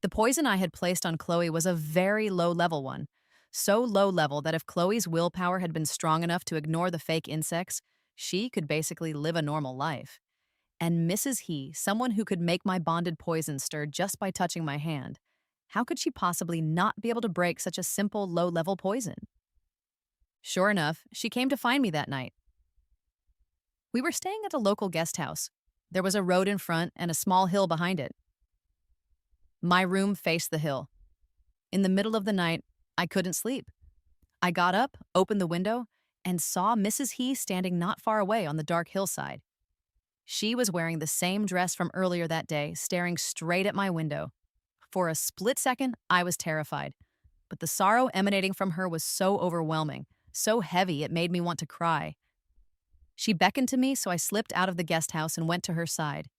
The poison I had placed on Chloe was a very low-level one, so low-level that if Chloe's willpower had been strong enough to ignore the fake insects, she could basically live a normal life. And Mrs. He, someone who could make my bonded poison stir just by touching my hand, how could she possibly not be able to break such a simple, low-level poison? Sure enough, she came to find me that night. We were staying at a local guest house. There was a road in front and a small hill behind it. My room faced the hill. In the middle of the night, I couldn't sleep. I got up, opened the window, and saw Mrs. He standing not far away on the dark hillside. She was wearing the same dress from earlier that day, staring straight at my window. For a split second, I was terrified, but the sorrow emanating from her was so overwhelming, so heavy it made me want to cry. She beckoned to me, so I slipped out of the guest house and went to her side.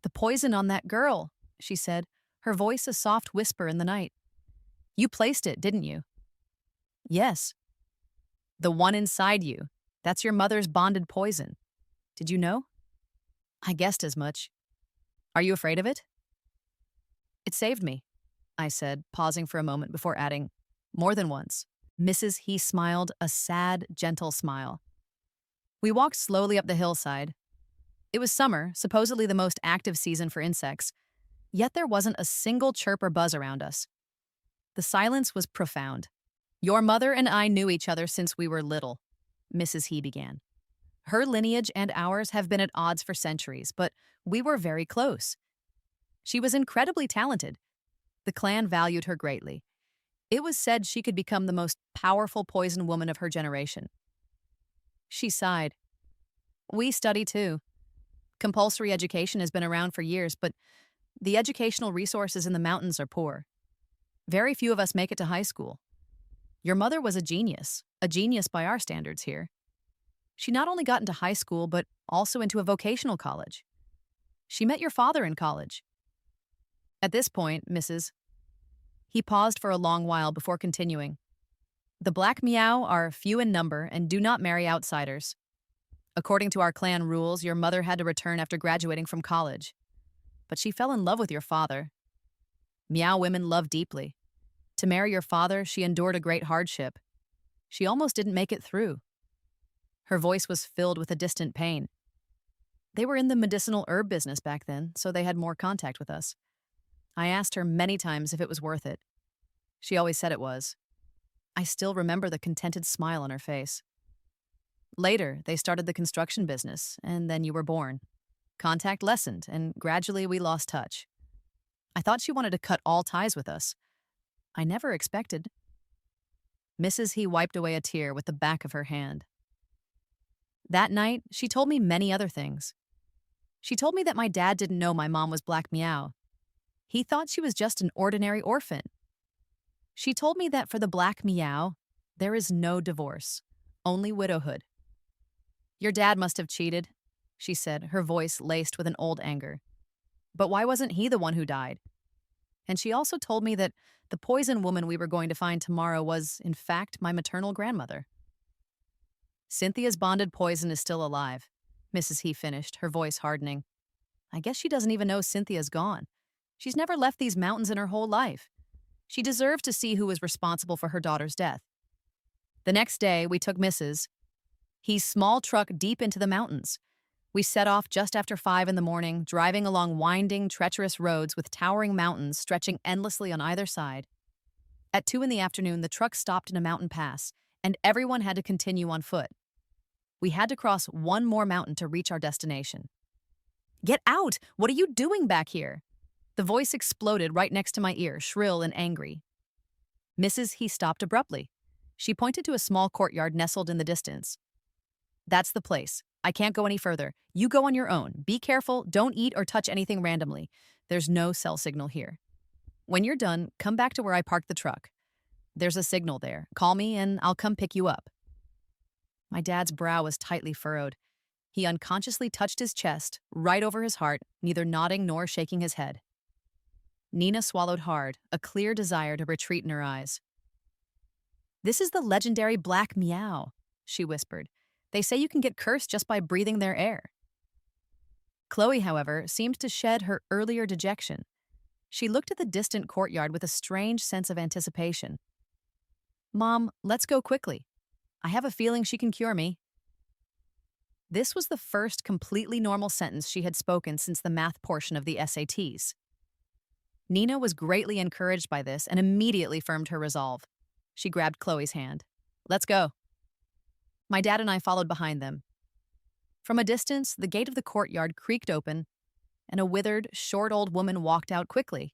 "The poison on that girl," she said, her voice a soft whisper in the night. "You placed it, didn't you?" "Yes." "The one inside you. That's your mother's bonded poison. Did you know?" "I guessed as much. Are you afraid of it?" "It saved me," I said, pausing for a moment before adding, "more than once." Mrs. He smiled, a sad, gentle smile. We walked slowly up the hillside. It was summer, supposedly the most active season for insects, yet there wasn't a single chirp or buzz around us. The silence was profound. "Your mother and I knew each other since we were little," Mrs. He began. "Her lineage and ours have been at odds for centuries, but we were very close. She was incredibly talented. The clan valued her greatly. It was said she could become the most powerful poison woman of her generation." She sighed. "We study too. Compulsory education has been around for years, but the educational resources in the mountains are poor. Very few of us make it to high school. Your mother was a genius by our standards here. She not only got into high school, but also into a vocational college. She met your father in college. At this point, Mrs." He paused for a long while before continuing. "The black meow are few in number and do not marry outsiders. According to our clan rules, your mother had to return after graduating from college. But she fell in love with your father. Meow women love deeply. To marry your father, she endured a great hardship. She almost didn't make it through." Her voice was filled with a distant pain. "They were in the medicinal herb business back then, so they had more contact with us. I asked her many times if it was worth it. She always said it was. I still remember the contented smile on her face. Later, they started the construction business, and then you were born. Contact lessened, and gradually we lost touch. I thought she wanted to cut all ties with us. I never expected." Mrs. He wiped away a tear with the back of her hand. "That night, she told me many other things. She told me that my dad didn't know my mom was Black Meow. He thought she was just an ordinary orphan. She told me that for the Black Meow, there is no divorce, only widowhood. Your dad must have cheated," she said, her voice laced with an old anger. "But why wasn't he the one who died? And she also told me that the poison woman we were going to find tomorrow was, in fact, my maternal grandmother." "Cynthia's bonded poison is still alive," Mrs. He finished, her voice hardening. "I guess she doesn't even know Cynthia's gone. She's never left these mountains in her whole life. She deserved to see who was responsible for her daughter's death." The next day, we took Mrs. He's small truck deep into the mountains. We set off just after 5 in the morning, driving along winding, treacherous roads with towering mountains stretching endlessly on either side. At 2 in the afternoon, the truck stopped in a mountain pass, and everyone had to continue on foot. We had to cross one more mountain to reach our destination. "Get out! What are you doing back here?" The voice exploded right next to my ear, shrill and angry. Mrs. He stopped abruptly. She pointed to a small courtyard nestled in the distance. "That's the place. I can't go any further. You go on your own. Be careful. Don't eat or touch anything randomly. There's no cell signal here. When you're done, come back to where I parked the truck. There's a signal there. Call me and I'll come pick you up." My dad's brow was tightly furrowed. He unconsciously touched his chest, right over his heart, neither nodding nor shaking his head. Nina swallowed hard, a clear desire to retreat in her eyes. "This is the legendary Black Meow," she whispered. "They say you can get cursed just by breathing their air." Chloe, however, seemed to shed her earlier dejection. She looked at the distant courtyard with a strange sense of anticipation. "Mom, let's go quickly. I have a feeling she can cure me." This was the first completely normal sentence she had spoken since the math portion of the SATs. Nina was greatly encouraged by this and immediately firmed her resolve. She grabbed Chloe's hand. "Let's go." My dad and I followed behind them. From a distance, the gate of the courtyard creaked open, and a withered, short old woman walked out quickly.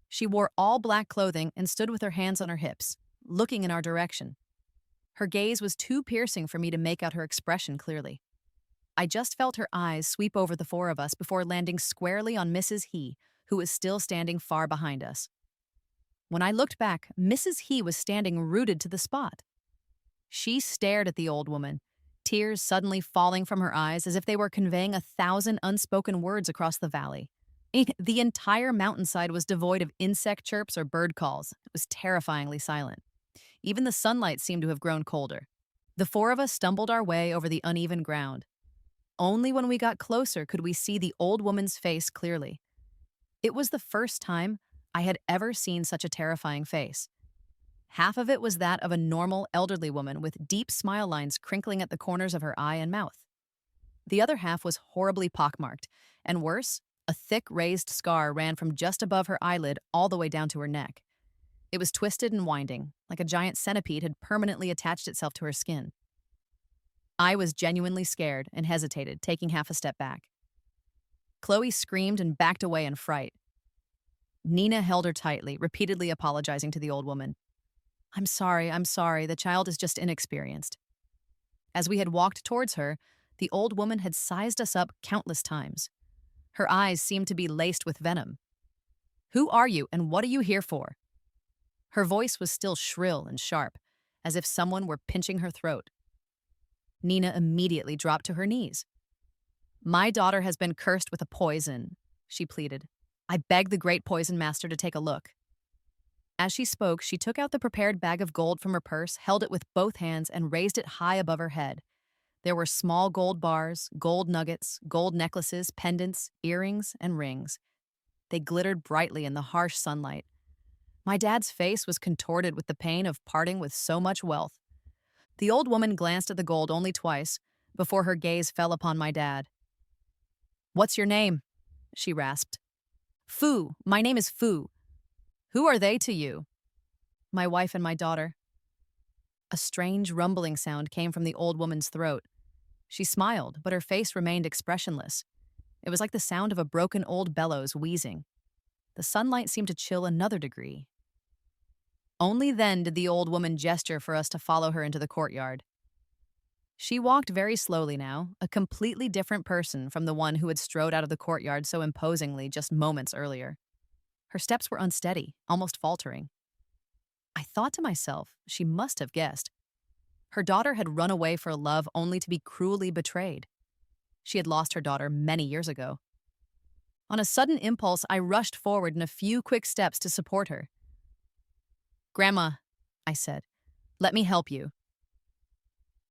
She wore all black clothing and stood with her hands on her hips, looking in our direction. Her gaze was too piercing for me to make out her expression clearly. I just felt her eyes sweep over the four of us before landing squarely on Mrs. He, who was still standing far behind us. When I looked back, Mrs. He was standing rooted to the spot. She stared at the old woman, tears suddenly falling from her eyes as if they were conveying 1,000 unspoken words across the valley. The entire mountainside was devoid of insect chirps or bird calls. It was terrifyingly silent. Even the sunlight seemed to have grown colder. The four of us stumbled our way over the uneven ground. Only when we got closer could we see the old woman's face clearly. It was the first time I had ever seen such a terrifying face. Half of it was that of a normal elderly woman with deep smile lines crinkling at the corners of her eye and mouth. The other half was horribly pockmarked, and worse, a thick raised scar ran from just above her eyelid all the way down to her neck. It was twisted and winding, like a giant centipede had permanently attached itself to her skin. I was genuinely scared and hesitated, taking half a step back. Chloe screamed and backed away in fright. Nina held her tightly, repeatedly apologizing to the old woman. I'm sorry, the child is just inexperienced." As we had walked towards her, the old woman had sized us up countless times. Her eyes seemed to be laced with venom. "Who are you, and what are you here for?" Her voice was still shrill and sharp, as if someone were pinching her throat. Nina immediately dropped to her knees. "My daughter has been cursed with a poison," she pleaded. "I beg the great poison master to take a look." As she spoke, she took out the prepared bag of gold from her purse, held it with both hands, and raised it high above her head. There were small gold bars, gold nuggets, gold necklaces, pendants, earrings, and rings. They glittered brightly in the harsh sunlight. My dad's face was contorted with the pain of parting with so much wealth. The old woman glanced at the gold only twice before her gaze fell upon my dad. "What's your name?" she rasped. "Fu. My name is Fu." "Who are they to you?" "My wife and my daughter." A strange rumbling sound came from the old woman's throat. She smiled, but her face remained expressionless. It was like the sound of a broken old bellows wheezing. The sunlight seemed to chill another degree. Only then did the old woman gesture for us to follow her into the courtyard. She walked very slowly now, a completely different person from the one who had strode out of the courtyard so imposingly just moments earlier. Her steps were unsteady, almost faltering. I thought to myself, she must have guessed. Her daughter had run away for love only to be cruelly betrayed. She had lost her daughter many years ago. On a sudden impulse, I rushed forward in a few quick steps to support her. "Grandma," I said, "let me help you."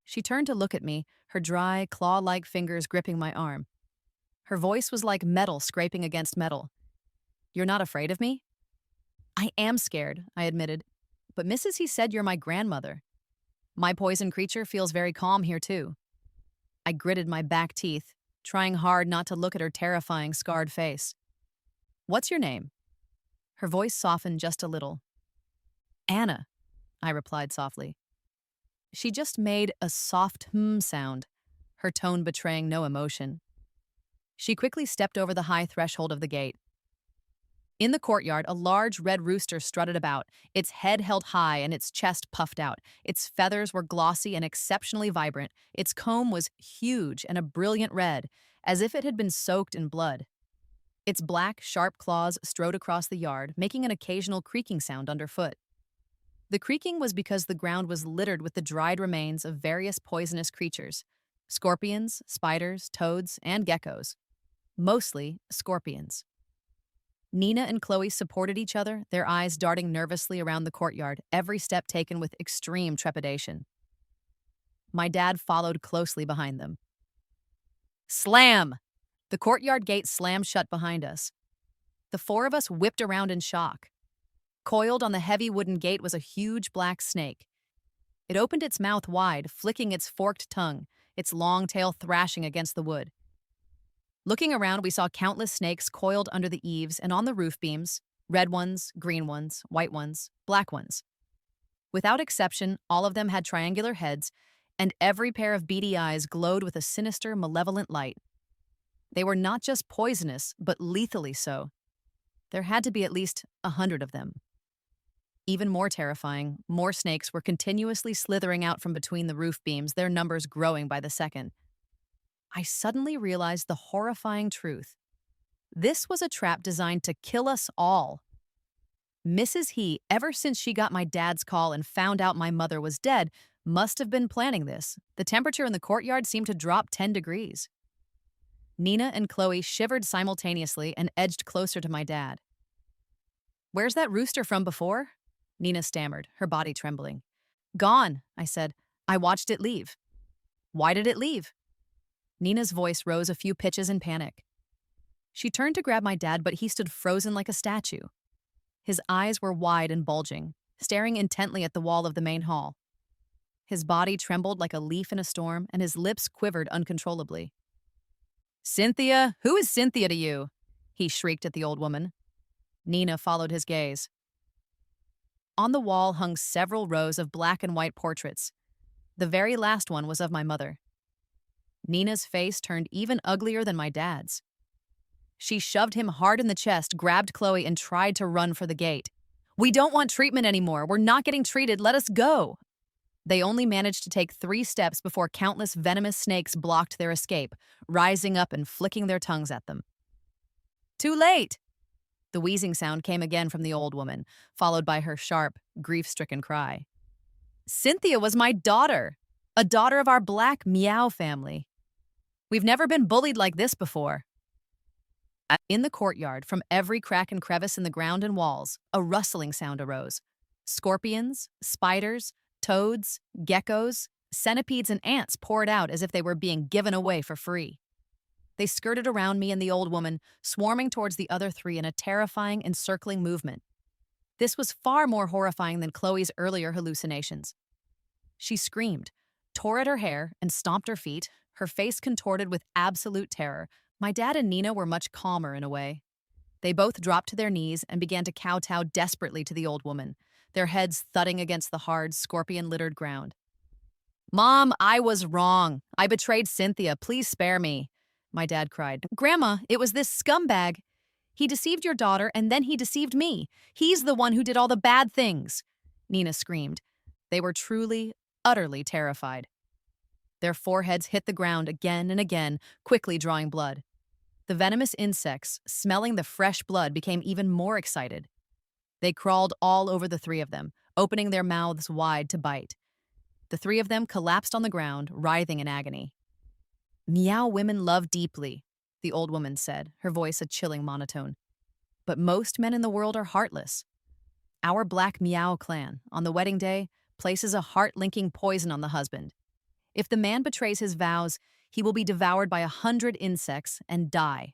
She turned to look at me, her dry, claw-like fingers gripping my arm. Her voice was like metal scraping against metal. "You're not afraid of me?" "I am scared," I admitted. "But Mrs. He said you're my grandmother. My poison creature feels very calm here, too." I gritted my back teeth, trying hard not to look at her terrifying, scarred face. "What's your name?" Her voice softened just a little. "Anna," I replied softly. She just made a soft sound, her tone betraying no emotion. She quickly stepped over the high threshold of the gate. In the courtyard, a large red rooster strutted about, its head held high and its chest puffed out. Its feathers were glossy and exceptionally vibrant. Its comb was huge and a brilliant red, as if it had been soaked in blood. Its black, sharp claws strode across the yard, making an occasional creaking sound underfoot. The creaking was because the ground was littered with the dried remains of various poisonous creatures: scorpions, spiders, toads, and geckos. Mostly scorpions. Nina and Chloe supported each other, their eyes darting nervously around the courtyard, every step taken with extreme trepidation. My dad followed closely behind them. Slam! The courtyard gate slammed shut behind us. The four of us whipped around in shock. Coiled on the heavy wooden gate was a huge black snake. It opened its mouth wide, flicking its forked tongue, its long tail thrashing against the wood. Looking around, we saw countless snakes coiled under the eaves and on the roof beams, red ones, green ones, white ones, black ones. Without exception, all of them had triangular heads, and every pair of beady eyes glowed with a sinister, malevolent light. They were not just poisonous, but lethally so. There had to be at least 100 of them. Even more terrifying, more snakes were continuously slithering out from between the roof beams, their numbers growing by the second. I suddenly realized the horrifying truth. This was a trap designed to kill us all. Mrs. He, ever since she got my dad's call and found out my mother was dead, must have been planning this. The temperature in the courtyard seemed to drop 10 degrees. Nina and Chloe shivered simultaneously and edged closer to my dad. "Where's that rooster from before?" Nina stammered, her body trembling. "Gone," I said. "I watched it leave." "Why did it leave?" Nina's voice rose a few pitches in panic. She turned to grab my dad, but he stood frozen like a statue. His eyes were wide and bulging, staring intently at the wall of the main hall. His body trembled like a leaf in a storm, and his lips quivered uncontrollably. "Cynthia? Who is Cynthia to you?" he shrieked at the old woman. Nina followed his gaze. On the wall hung several rows of black and white portraits. The very last one was of my mother. Nina's face turned even uglier than my dad's. She shoved him hard in the chest, grabbed Chloe, and tried to run for the gate. "We don't want treatment anymore. We're not getting treated. Let us go." They only managed to take 3 steps before countless venomous snakes blocked their escape, rising up and flicking their tongues at them. "Too late!" The wheezing sound came again from the old woman, followed by her sharp, grief-stricken cry. "Cynthia was my daughter, a daughter of our black meow family. We've never been bullied like this before." In the courtyard, from every crack and crevice in the ground and walls, a rustling sound arose. Scorpions, spiders, toads, geckos, centipedes, and ants poured out as if they were being given away for free. They skirted around me and the old woman, swarming towards the other 3 in a terrifying, encircling movement. This was far more horrifying than Chloe's earlier hallucinations. She screamed, tore at her hair, and stomped her feet, her face contorted with absolute terror. My dad and Nina were much calmer in a way. They both dropped to their knees and began to kowtow desperately to the old woman, their heads thudding against the hard, scorpion-littered ground. "Mom, I was wrong. I betrayed Cynthia. Please spare me," my dad cried. "Grandma, it was this scumbag. He deceived your daughter, and then he deceived me. He's the one who did all the bad things," Nina screamed. They were truly, utterly terrified. Their foreheads hit the ground again and again, quickly drawing blood. The venomous insects, smelling the fresh blood, became even more excited. They crawled all over the 3 of them, opening their mouths wide to bite. The 3 of them collapsed on the ground, writhing in agony. "Meow women love deeply," the old woman said, her voice a chilling monotone. "But most men in the world are heartless. Our black meow clan, on the wedding day, places a heart-linking poison on the husband. If the man betrays his vows, he will be devoured by 100 insects and die.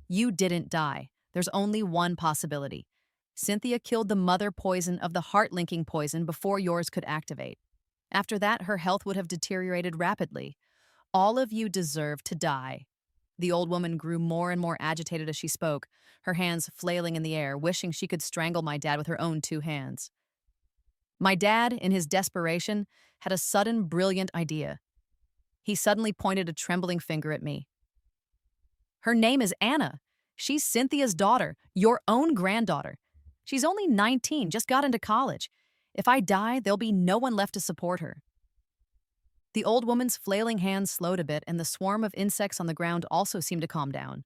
You didn't die. There's only one possibility. Cynthia killed the mother poison of the heart-linking poison before yours could activate. After that, her health would have deteriorated rapidly. All of you deserve to die." The old woman grew more and more agitated as she spoke, her hands flailing in the air, wishing she could strangle my dad with her own 2 hands. My dad, in his desperation, had a sudden, brilliant idea. He suddenly pointed a trembling finger at me. "Her name is Anna. She's Cynthia's daughter, your own granddaughter. She's only 19, just got into college. If I die, there'll be no one left to support her." The old woman's flailing hands slowed a bit, and the swarm of insects on the ground also seemed to calm down.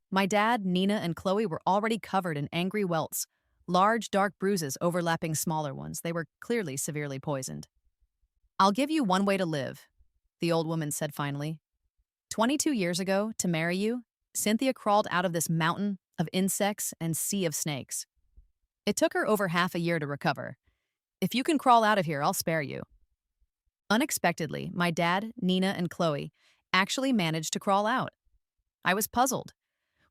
My dad, Nina, and Chloe were already covered in angry welts, large, dark bruises overlapping smaller ones. They were clearly severely poisoned. "I'll give you one way to live," the old woman said finally. 22 years ago, to marry you, Cynthia crawled out of this mountain of insects and sea of snakes. It took her over half a year to recover. If you can crawl out of here, I'll spare you." Unexpectedly, my dad, Nina, and Chloe actually managed to crawl out. I was puzzled.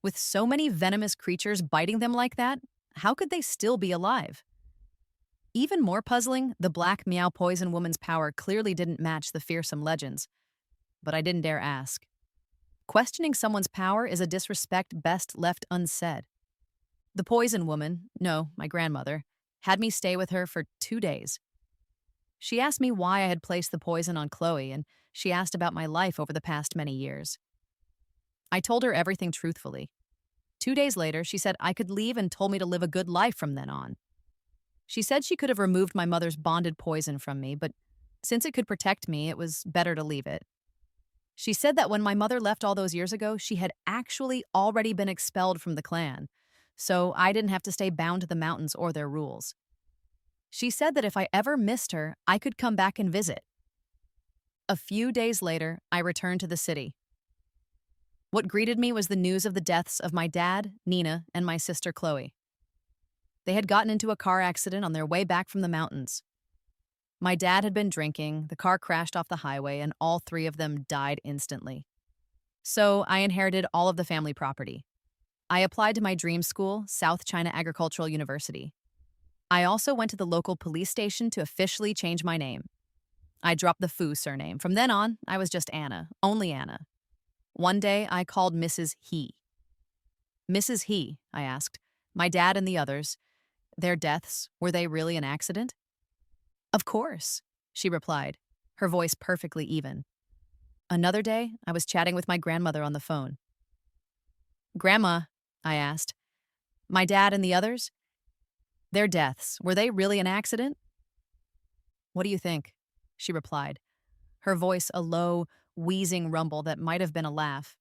With so many venomous creatures biting them like that, how could they still be alive? Even more puzzling, the black meow poison woman's power clearly didn't match the fearsome legends. But I didn't dare ask. Questioning someone's power is a disrespect best left unsaid. The poison woman, no, my grandmother, had me stay with her for 2 days. She asked me why I had placed the poison on Chloe, and she asked about my life over the past many years. I told her everything truthfully. 2 days later, she said I could leave and told me to live a good life from then on. She said she could have removed my mother's bonded poison from me, but since it could protect me, it was better to leave it. She said that when my mother left all those years ago, she had actually already been expelled from the clan, so I didn't have to stay bound to the mountains or their rules. She said that if I ever missed her, I could come back and visit. A few days later, I returned to the city. What greeted me was the news of the deaths of my dad, Nina, and my sister, Chloe. They had gotten into a car accident on their way back from the mountains. My dad had been drinking, the car crashed off the highway, and all three of them died instantly. So I inherited all of the family property. I applied to my dream school, South China Agricultural University. I also went to the local police station to officially change my name. I dropped the Fu surname. From then on, I was just Anna, only Anna. One day, I called Mrs. He. Mrs. He, I asked, my dad and the others, their deaths, were they really an accident? Of course, she replied, her voice perfectly even. Another day, I was chatting with my grandmother on the phone. Grandma, I asked, my dad and the others, their deaths, were they really an accident? What do you think? She replied, her voice a low, wheezing rumble that might have been a laugh.